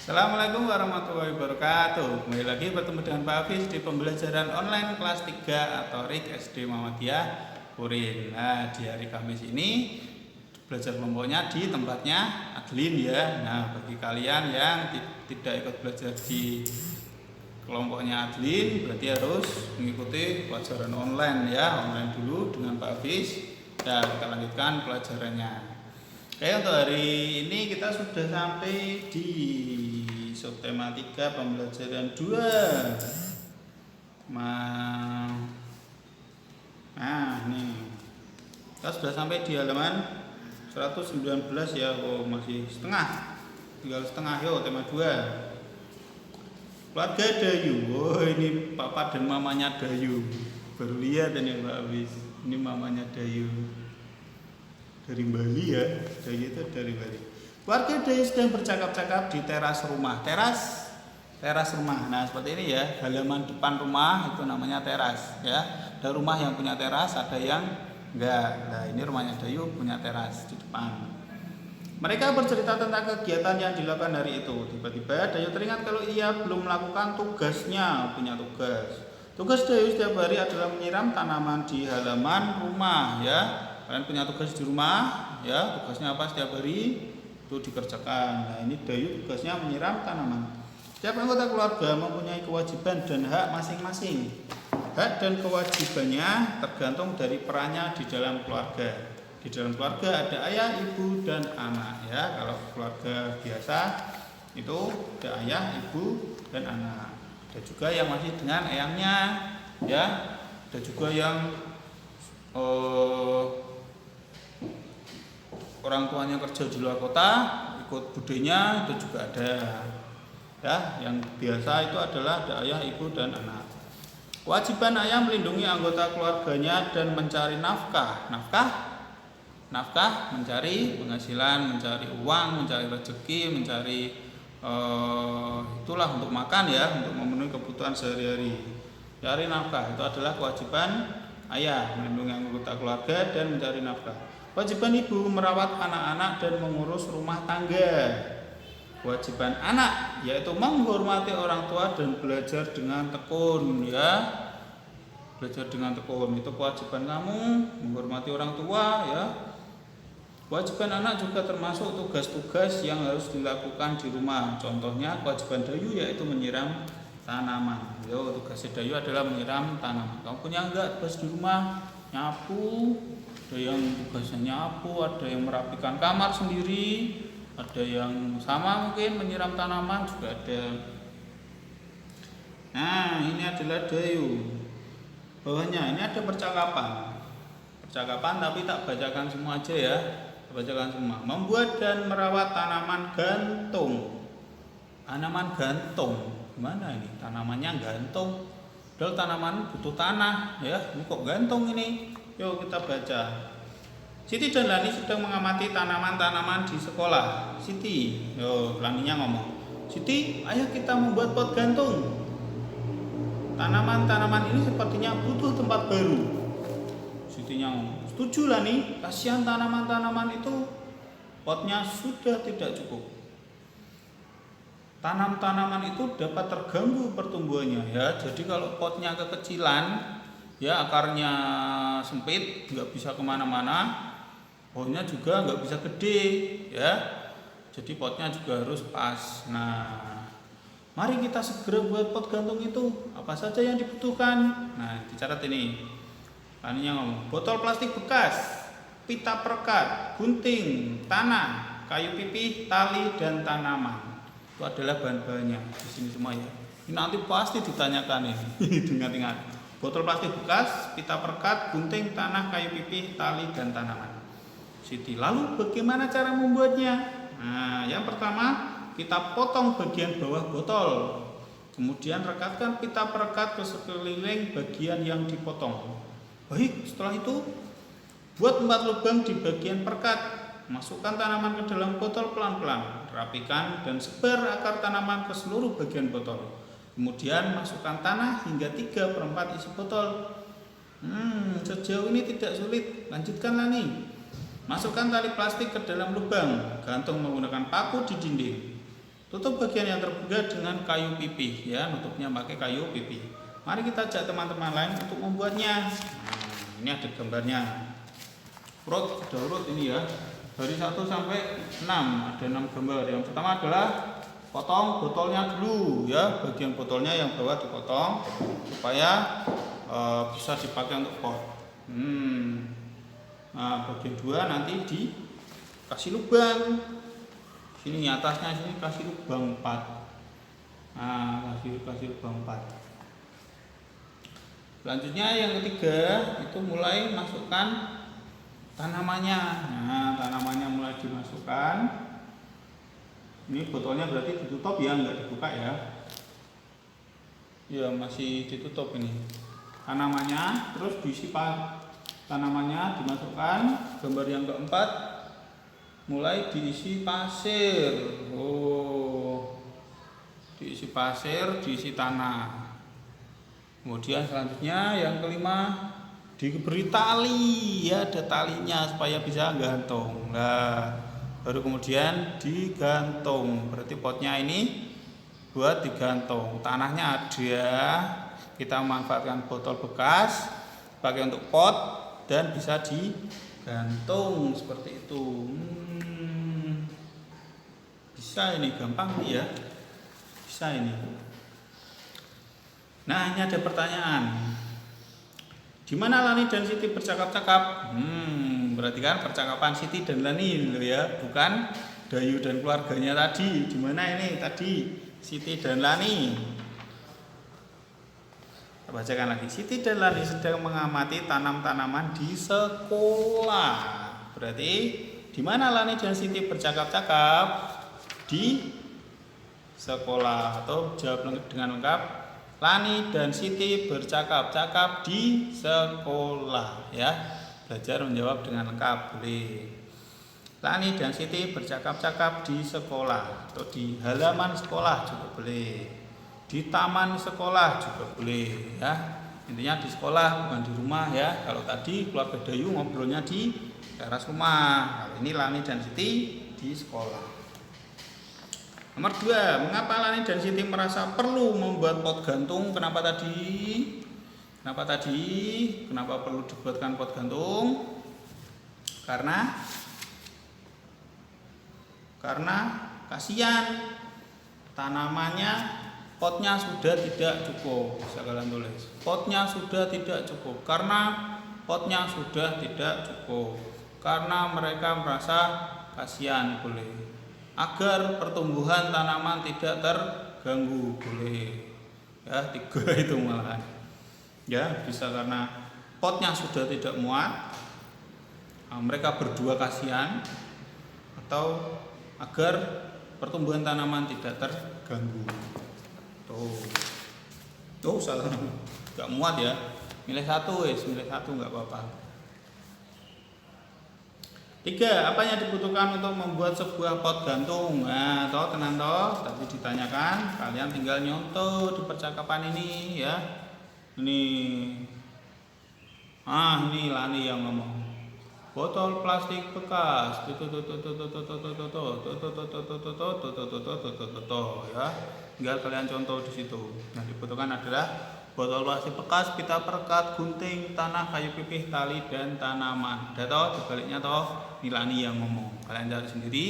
Assalamualaikum warahmatullahi wabarakatuh. Kembali lagi bertemu dengan Pak Hafiz di pembelajaran online kelas 3 atau RIK SD Muhammadiyah Purin. Nah, di hari Kamis ini belajar kelompoknya di tempatnya Adlin ya. Nah, bagi kalian yang tidak ikut belajar di kelompoknya Adlin berarti harus mengikuti pelajaran online ya, online dulu dengan Pak Hafiz. Dan kita lanjutkan pelajarannya. Oke, untuk hari ini kita sudah sampai di subtema 3 pembelajaran 2. Nah, nih. Kita sudah sampai di halaman 119 ya. Oh, masih setengah. Tinggal setengah yo, tema 2. Keluarga Dayu. Oh, ini papa dan mamanya Dayu. Baru lihat ini Pak Hafiz. Ini mamanya Dayu. Dari Bali ya, Dayu itu dari Bali. Keluarga Dayu sedang bercakap-cakap di teras rumah. Teras rumah. Nah, seperti ini ya, halaman depan rumah itu namanya teras ya. Ada rumah yang punya teras, ada yang enggak. Nah, ini rumahnya Dayu punya teras di depan. Mereka bercerita tentang kegiatan yang dilakukan hari itu. Tiba-tiba Dayu teringat kalau ia belum melakukan tugasnya, punya tugas. Tugas Dayu setiap hari adalah menyiram tanaman di halaman rumah ya. Kalian punya tugas di rumah ya, tugasnya apa setiap hari itu dikerjakan. Nah, ini Dayu tugasnya menyiram tanaman. Setiap anggota keluarga mempunyai kewajiban dan hak masing-masing. Hak dan kewajibannya tergantung dari perannya di dalam keluarga. Di dalam keluarga ada ayah, ibu, dan anak ya. Kalau keluarga biasa itu ada ayah, ibu, dan anak. Ada juga yang masih dengan eyangnya ya. Ada juga yang orang tuanya kerja di luar kota, ikut budenya itu juga ada. Ya, yang biasa itu adalah ada ayah, ibu, dan anak. Kewajiban ayah melindungi anggota keluarganya dan mencari nafkah. Nafkah mencari penghasilan, mencari uang, mencari rezeki, mencari itulah untuk makan ya, untuk memenuhi kebutuhan sehari-hari. Cari nafkah itu adalah kewajiban ayah, melindungi anggota keluarga dan mencari nafkah. Kewajiban ibu merawat anak-anak dan mengurus rumah tangga. Kewajiban anak yaitu menghormati orang tua dan belajar dengan tekun ya. Belajar dengan tekun itu kewajiban kamu, menghormati orang tua ya. Kewajiban anak juga termasuk tugas-tugas yang harus dilakukan di rumah. Contohnya kewajiban Dayu yaitu menyiram tanaman. Yo, tugas Dayu adalah menyiram tanaman. Kamu punya enggak tugas di rumah? Nyapu, ada yang tugasnya nyapu, ada yang merapikan kamar sendiri, ada yang sama mungkin menyiram tanaman juga ada. Nah, ini adalah Dayu. Bawahnya ini ada percakapan tapi tak bacakan semua aja ya. Bacakan semua. Membuat dan merawat tanaman gantung. Tanaman gantung. Gimana ini? Tanamannya gantung. Padahal tanaman butuh tanah ya. Ini kok gantung ini? Yuk kita baca. Siti dan Lani sedang mengamati tanaman-tanaman di sekolah. Siti, yo Laninya ngomong. Siti, ayo kita membuat pot gantung. Tanaman-tanaman ini sepertinya butuh tempat baru. Sitinya ngomong. Setuju Lani, kasihan tanaman-tanaman itu potnya sudah tidak cukup. Tanaman itu dapat terganggu pertumbuhannya ya. Jadi kalau potnya kekecilan ya, akarnya sempit, nggak bisa kemana-mana, pohonnya juga nggak bisa gede ya. Jadi potnya juga harus pas. Nah, mari kita segera buat pot gantung itu. Apa saja yang dibutuhkan? Nah, dicatat ini. Laninya ngomong, botol plastik bekas, pita perekat, gunting, tanah, kayu pipih, tali, dan tanaman. Itu adalah bahan-bahannya di sini semua ya. Ini nanti pasti ditanyakan ini. Ingat-ingat. Botol plastik bekas, pita perekat, gunting, tanah, kayu pipih, tali, dan tanaman. Siti, lalu bagaimana cara membuatnya? Nah, yang pertama kita potong bagian bawah botol. Kemudian rekatkan pita perekat ke sekeliling bagian yang dipotong. Baik, setelah itu buat 4 lubang di bagian perekat. Masukkan tanaman ke dalam botol pelan-pelan. Rapikan dan sebar akar tanaman ke seluruh bagian botol. Kemudian masukkan tanah hingga 3/4 isi botol. Sejauh ini tidak sulit. Lanjutkanlah nih. Masukkan tali plastik ke dalam lubang. Gantung menggunakan paku di dinding. Tutup bagian yang terbuka dengan kayu pipih ya, nutupnya pakai kayu pipih. Mari kita ajak teman-teman lain untuk membuatnya. Nah, ini ada gambarnya. Urut ini ya. Dari 1 sampai 6 ada 6 gambar. Yang pertama adalah potong botolnya dulu ya, bagian botolnya yang bawah dipotong supaya bisa dipakai untuk pot. Nah, bagian 2 nanti dikasih lubang. Sini atasnya sini kasih lubang 4. Nah, kasih lubang 4. Selanjutnya yang ketiga itu mulai masukkan tanamannya. Nah, tanamannya mulai dimasukkan. Ini botolnya berarti ditutup ya, enggak dibuka ya. Ya, masih ditutup ini. Tanamannya terus diisi tanamannya dimasukkan. Gambar yang keempat mulai diisi pasir. Diisi pasir, diisi tanah. Kemudian selanjutnya yang kelima diberi tali ya, ada talinya supaya bisa gantung. Nah, baru kemudian digantung. Berarti potnya ini buat digantung. Tanahnya ada, kita manfaatkan botol bekas pakai untuk pot dan bisa digantung seperti itu. Bisa ini, gampang nih ya. Bisa ini. Nah, ini ada pertanyaan. Di mana Lani dan Siti bercakap-cakap? Berarti kan percakapan Siti dan Lani loh ya, bukan Dayu dan keluarganya tadi. Di mana ini tadi Siti dan Lani? Kita bacakan lagi. Siti dan Lani sedang mengamati tanam-tanaman di sekolah. Berarti di mana Lani dan Siti bercakap-cakap? Di sekolah. Atau jawab dengan lengkap. Lani dan Siti bercakap-cakap di sekolah ya. Belajar menjawab dengan lengkap boleh. Lani dan Siti bercakap-cakap di sekolah atau di halaman sekolah juga boleh. Di taman sekolah juga boleh ya. Intinya di sekolah bukan di rumah ya. Kalau tadi keluarga Dayu ngobrolnya di teras rumah. Kalau ini Lani dan Siti di sekolah. Nomor 2, mengapa Lani dan Siti merasa perlu membuat pot gantung? Kenapa tadi? Kenapa perlu dibuatkan pot gantung? Karena kasihan tanamannya, potnya sudah tidak cukup. Bisa kalian tulis. Potnya sudah tidak cukup. Karena potnya sudah tidak cukup. Karena mereka merasa kasihan boleh. Agar pertumbuhan tanaman tidak terganggu boleh ya, 3 itu malahan ya. Bisa karena potnya sudah tidak muat, mereka berdua kasihan, atau agar pertumbuhan tanaman tidak terganggu. Tuh salah, nggak muat ya, milih satu nggak apa-apa. 3. Apa yang dibutuhkan untuk membuat sebuah pot gantung? Nah, tenan tadi ditanyakan, kalian tinggal nyontoh di percakapan ini ya. Ini Lani yang ngomong. Botol plastik bekas. Ya. Tinggal kalian contoh di situ. Yang dibutuhkan adalah botol plastik bekas, pita perekat, gunting, tanah, kayu pipih, tali, dan tanaman. Udah toh, dibaliknya toh, Lani yang ngomong. Kalian cari sendiri,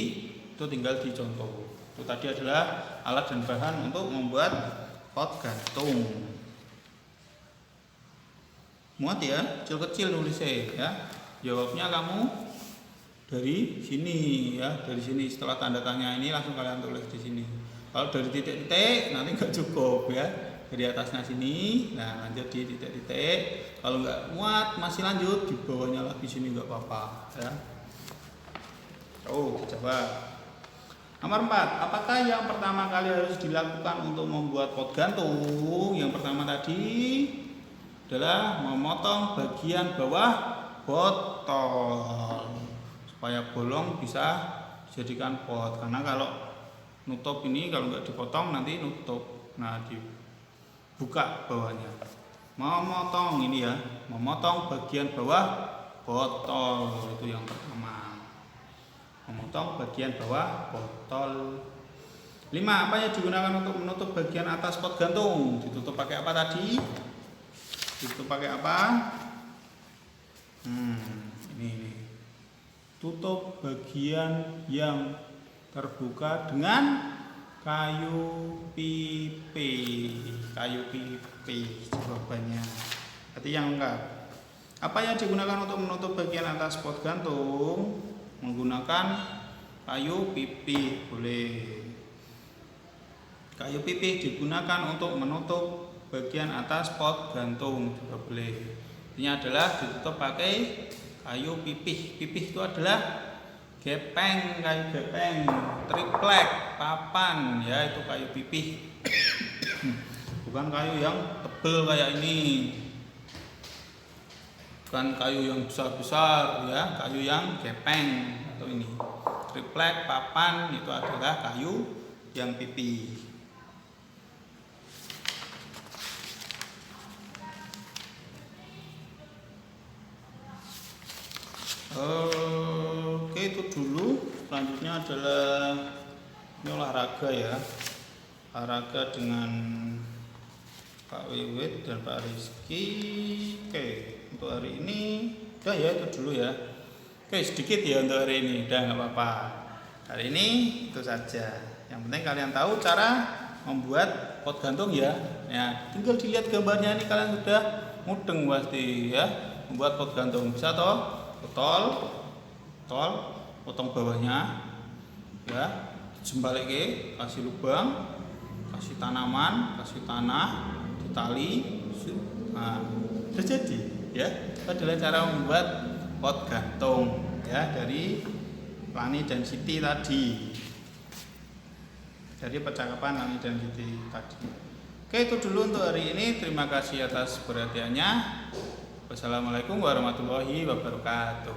itu tinggal dicontoh. Itu tadi adalah alat dan bahan untuk membuat pot gantung. Muat ya, kecil-kecil nulisnya ya. Jawabnya kamu dari sini ya, dari sini. Setelah tanda tanya ini langsung kalian tulis di sini. Kalau dari titik-titik nanti nggak cukup ya. Dari atasnya sini, nah lanjut di titik-titik. Kalau nggak muat masih lanjut di bawahnya lagi sini nggak apa-apa ya. Coba. Nomor 4, apakah yang pertama kali harus dilakukan untuk membuat pot gantung? Yang pertama tadi adalah memotong bagian bawah botol supaya bolong bisa dijadikan pot. Karena kalau nutup ini kalau nggak dipotong nanti nutup. Nah, dibuka bawahnya. Memotong ini ya, memotong bagian bawah botol itu yang pertama. Memotong bagian bawah botol. 5. Apa yang digunakan untuk menutup bagian atas pot gantung? Ditutup pakai apa tadi? Ditutup pakai apa? Ini. Tutup bagian yang terbuka dengan kayu pipih. Kayu pipih jawabannya. Berarti yang lengkap. Apa yang digunakan untuk menutup bagian atas pot gantung? Menggunakan kayu pipih. Boleh. Kayu pipih digunakan untuk menutup bagian atas pot gantung, juga boleh. Ini adalah ditutup pakai kayu pipih. Pipih itu adalah gepeng, kayu gepeng, triplek, papan, ya itu kayu pipih. Bukan kayu yang tebal kayak ini. Bukan kayu yang besar-besar, ya, kayu yang gepeng atau ini. Triplek, papan itu adalah kayu yang pipih. Oke, itu dulu. Selanjutnya adalah ini olahraga ya. Olahraga dengan Pak Wiwit dan Pak Rizky. Oke, untuk hari ini udah ya, itu dulu ya. Oke, sedikit ya untuk hari ini, udah nggak apa-apa. Hari ini itu saja. Yang penting kalian tahu cara membuat pot gantung ya. Ya, tinggal dilihat gambarnya ini kalian sudah mudeng pasti ya. Membuat pot gantung bisa toh? Potong bawahnya ya, jembalik kasih lubang, kasih tanaman, kasih tanah, ditali. Nah, sudah jadi ya. Itu adalah cara membuat pot gantung ya, dari Lani dan Siti tadi, dari percakapan Lani dan Siti tadi. Oke, itu dulu untuk hari ini. Terima kasih atas perhatiannya. Wassalamualaikum warahmatullahi wabarakatuh.